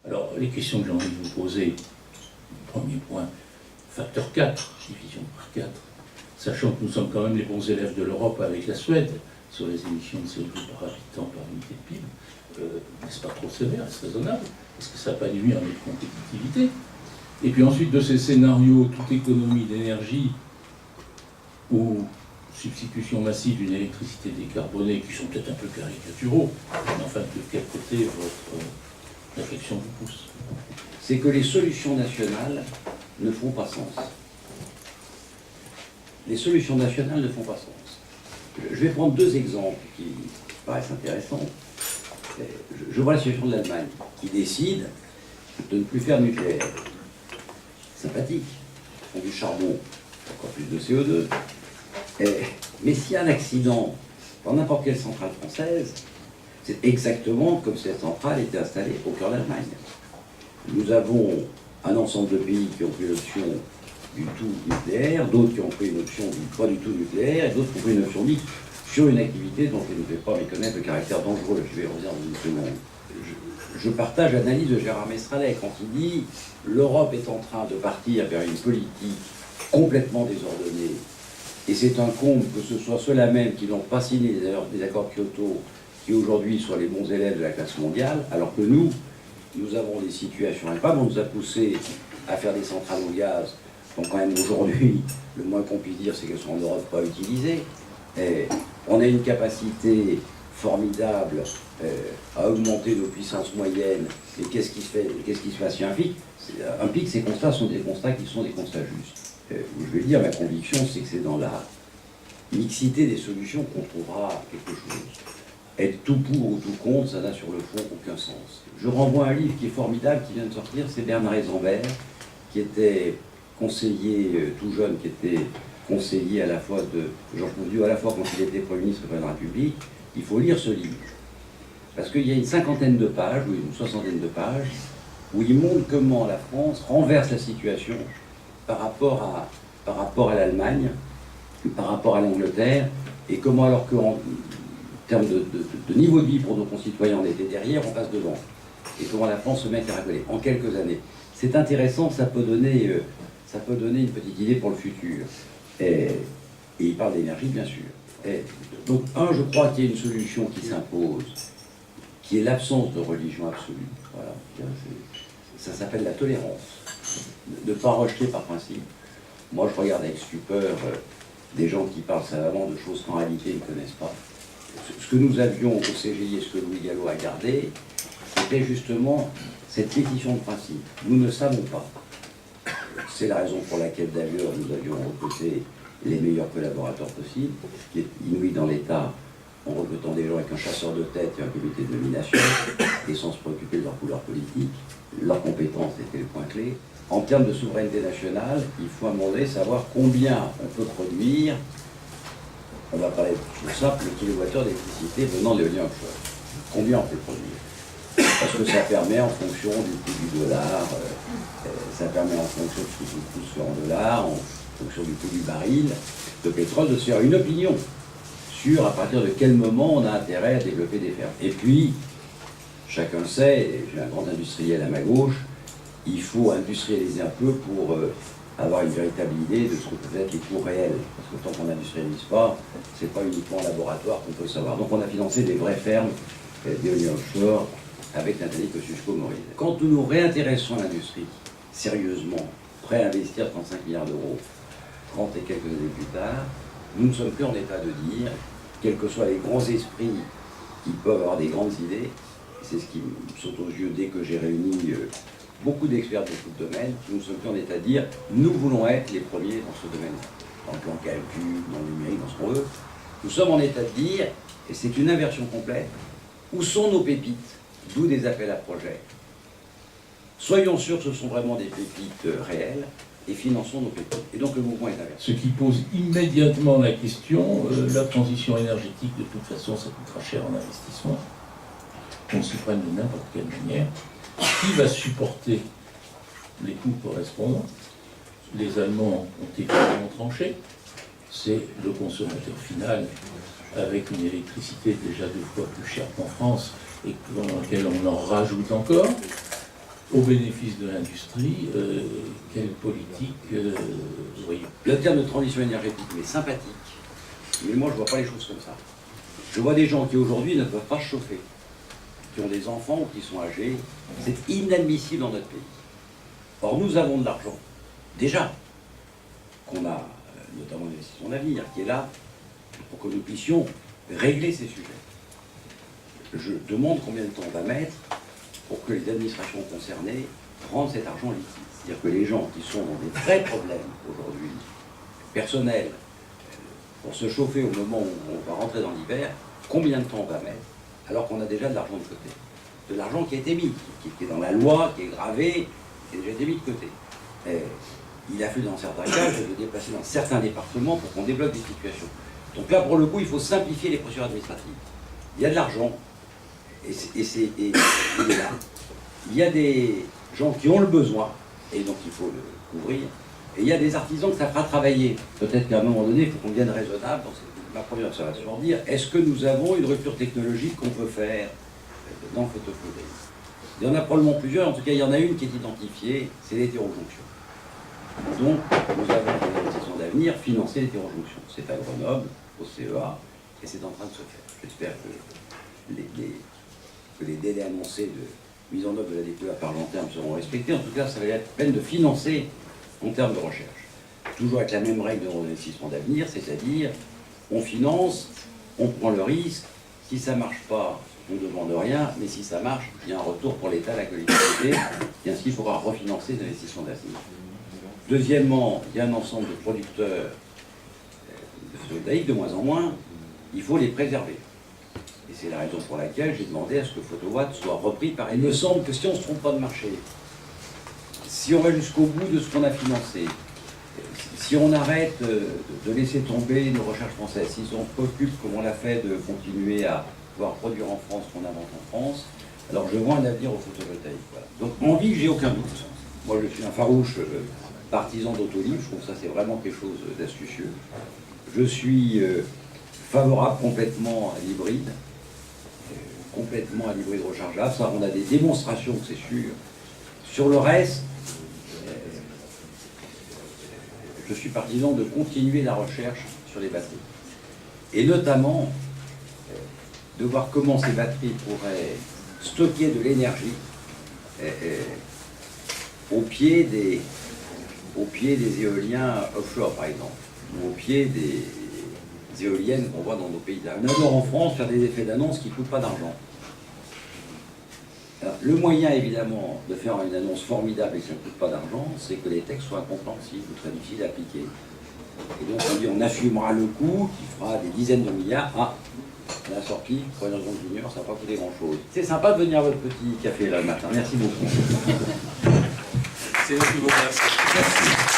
Alors, les questions que j'ai envie de vous poser, premier point, facteur 4, division par 4, sachant que nous sommes quand même les bons élèves de l'Europe avec la Suède sur les émissions de CO2 par habitant par unité de PIB, n'est-ce pas trop sévère, est-ce raisonnable? Est-ce que ça n'a pas nuit à notre compétitivité? Et puis ensuite, de ces scénarios, toute économie d'énergie ou substitution massive d'une électricité décarbonée, qui sont peut-être un peu caricaturaux, mais enfin, de quel côté votre réflexion vous pousse? C'est que les solutions nationales ne font pas sens. Les solutions nationales ne font pas sens. Je vais prendre deux exemples qui paraissent intéressants. Je vois la situation de l'Allemagne, qui décide de ne plus faire nucléaire. Sympathique. Ils font du charbon, encore plus de CO2. Mais s'il y a un accident dans n'importe quelle centrale française, c'est exactement comme si cette centrale était installée au cœur de l'Allemagne. Nous avons un ensemble de pays qui ont pris l'option du tout nucléaire, d'autres qui ont pris une option du pas du tout nucléaire, et d'autres qui ont pris une option dite sur une activité dont je ne vais pas méconnaître le caractère dangereux. Je vais revenir dans une seconde. Je partage l'analyse de Gérard Mestralet quand il dit l'Europe est en train de partir vers une politique complètement désordonnée. Et c'est un comble que ce soit ceux-là même qui n'ont pas signé des accords de Kyoto, qui aujourd'hui soient les bons élèves de la classe mondiale, alors que nous avons des situations improbables. On nous a poussé à faire des centrales au gaz. Donc quand même aujourd'hui, le moins qu'on puisse dire, c'est qu'elles sont en Europe pas utilisées. Et on a une capacité formidable à augmenter nos puissances moyennes. Mais qu'est-ce qui se passe sur un pic? Un pic, ces constats sont des constats qui sont des constats justes. Je vais dire, ma conviction, c'est que c'est dans la mixité des solutions qu'on trouvera quelque chose. Être tout pour ou tout contre, ça n'a sur le fond aucun sens. Je renvoie un livre qui est formidable, qui vient de sortir, c'est Bernard Eisenberg, qui était conseiller tout jeune, qui était conseiller à la fois de Georges Pompidou, à la fois quand il était Premier ministre de la République. Il faut lire ce livre. Parce qu'il y a une cinquantaine de pages, ou une soixantaine de pages, où il montre comment la France renverse la situation par rapport à l'Allemagne, par rapport à l'Angleterre, et comment alors qu'en termes de niveau de vie pour nos concitoyens, on était derrière, on passe devant. Et comment la France se met à caracoler en quelques années. C'est intéressant, ça peut donner une petite idée pour le futur. Et il parle d'énergie, bien sûr. Donc, je crois qu'il y a une solution qui s'impose, qui est l'absence de religion absolue. Voilà. Ça s'appelle la tolérance. Ne pas rejeter par principe. Moi, je regarde avec stupeur des gens qui parlent savamment de choses qu'en réalité ils ne connaissent pas. Ce que nous avions au CGI et ce que Louis Gallo a gardé, c'était justement cette pétition de principe. Nous ne savons pas. C'est la raison pour laquelle d'ailleurs nous avions recruté les meilleurs collaborateurs possibles, ce qui est inouï dans l'État, en recrutant des gens avec un chasseur de tête et un comité de nomination, et sans se préoccuper de leur couleur politique. Leur compétence était le point clé. En termes de souveraineté nationale, il faut à un moment donné savoir combien on peut produire. On va parler tout simple, le kilowattheure d'électricité venant de l'éolien offshore. Combien on peut produire? Parce que ça permet, en fonction du coût du dollar, ça permet en fonction de ce que le coût se fait en dollars, en fonction du coût du baril de pétrole, de se faire une opinion sur à partir de quel moment on a intérêt à développer des fermes. Et puis, chacun le sait, et j'ai un grand industriel à ma gauche, il faut industrialiser un peu pour avoir une véritable idée de ce que peuvent être les coûts réels. Parce que tant qu'on n'industrialise pas, c'est pas uniquement en laboratoire qu'on peut savoir. Donc on a financé des vraies fermes d'éolien offshore avec Nathalie Kosciusko-Morizet. Quand nous réintéressons l'industrie sérieusement, prêt à investir 35 milliards d'euros, 30 et quelques années plus tard, nous ne sommes plus en état de dire, quels que soient les grands esprits qui peuvent avoir des grandes idées, c'est ce qui me saute aux yeux dès que j'ai réuni beaucoup d'experts de tout le domaine, nous ne sommes plus en état de dire, nous voulons être les premiers dans ce domaine-là, dans le plan calcul, dans le numérique, dans ce qu'on veut. Nous sommes en état de dire, et c'est une inversion complète, où sont nos pépites, d'où des appels à projets. Soyons sûrs que ce sont vraiment des pépites réelles, et finançons nos pépites. Et donc le mouvement est inversé. Ce qui pose immédiatement la question, la transition énergétique, de toute façon, ça coûtera cher en investissement. On s'y prenne de n'importe quelle manière. Qui va supporter les coûts correspondants? Les Allemands ont également tranché. C'est le consommateur final, avec une électricité déjà 2 fois plus chère qu'en France, et dans laquelle on en rajoute encore. au bénéfice de l'industrie, quelle politique voyez-vous? Le terme de transition énergétique est sympathique, mais moi je ne vois pas les choses comme ça. Je vois des gens qui aujourd'hui ne peuvent pas se chauffer, qui ont des enfants ou qui sont âgés. C'est inadmissible dans notre pays. Or nous avons de l'argent, déjà, qu'on a notamment l'investissement d'avenir, qui est là pour que nous puissions régler ces sujets. Je demande combien de temps on va mettre pour que les administrations concernées rendent cet argent liquide. C'est-à-dire que les gens qui sont dans des vrais problèmes aujourd'hui, personnels, pour se chauffer au moment où on va rentrer dans l'hiver, combien de temps on va mettre, alors qu'on a déjà de l'argent de côté. De l'argent qui a été mis, qui est dans la loi, qui est gravé, qui a déjà été mis de côté. Et il a fallu dans certains cas de déplacer dans certains départements pour qu'on débloque des situations. Donc là, pour le coup, il faut simplifier les procédures administratives. Il y a de l'argent, et il est là. Il y a des gens qui ont le besoin, et donc il faut le couvrir. Et il y a des artisans que ça fera travailler. Peut-être qu'à un moment donné, il faut qu'on devienne raisonnable. C'est ma première observation. Dire, est-ce que nous avons une rupture technologique qu'on peut faire dans le photovoltaïque? Il y en a probablement plusieurs. En tout cas, il y en a une qui est identifiée, c'est l'hétérojonction. Donc, nous avons des investissements d'avenir financer l'hétérojonction. C'est à Grenoble, au CEA, et c'est en train de se faire. J'espère que les délais annoncés de mise en œuvre de la DPE par long terme seront respectés. En tout cas, ça va être peine de financer en termes de recherche. Toujours avec la même règle d'investissement d'avenir, c'est-à-dire on finance, on prend le risque, si ça ne marche pas, on ne demande rien, mais si ça marche, il y a un retour pour l'État, la collectivité, et ainsi il faudra refinancer les investissements d'avenir. Deuxièmement, il y a un ensemble de producteurs de photovoltaïque, de moins en moins, il faut les préserver. Et c'est la raison pour laquelle j'ai demandé à ce que Photowatt soit repris par... Il me semble que si on ne se trompe pas de marché, si on va jusqu'au bout de ce qu'on a financé, si on arrête de laisser tomber nos recherches françaises, si on se préoccupe, comme on l'a fait, de continuer à pouvoir produire en France ce qu'on invente en France, alors je vois un avenir au photovoltaïque. Voilà. Donc envie, j'ai aucun doute. Moi, je suis un farouche partisan d'autolibre, je trouve que ça c'est vraiment quelque chose d'astucieux. Je suis favorable complètement à l'hybride, rechargeable. Ça, on a des démonstrations que c'est sûr. Sur le reste, je suis partisan de continuer la recherche sur les batteries. Et notamment, de voir comment ces batteries pourraient stocker de l'énergie au pied des éoliens offshore, par exemple, ou au pied des éoliennes qu'on voit dans nos pays. On adore en France faire des effets d'annonce qui ne coûtent pas d'argent. Le moyen, évidemment, de faire une annonce formidable et que ça ne coûte pas d'argent, c'est que les textes soient incompréhensibles ou très difficiles à appliquer. Et donc, on dit on assumera le coût qui fera des dizaines de milliards. Ah, la sortie, pour une raison de junior, ça n'a pas coûté grand-chose. C'est sympa de venir à votre petit café là le matin. Merci beaucoup. C'est nous qui vous remercions. Merci.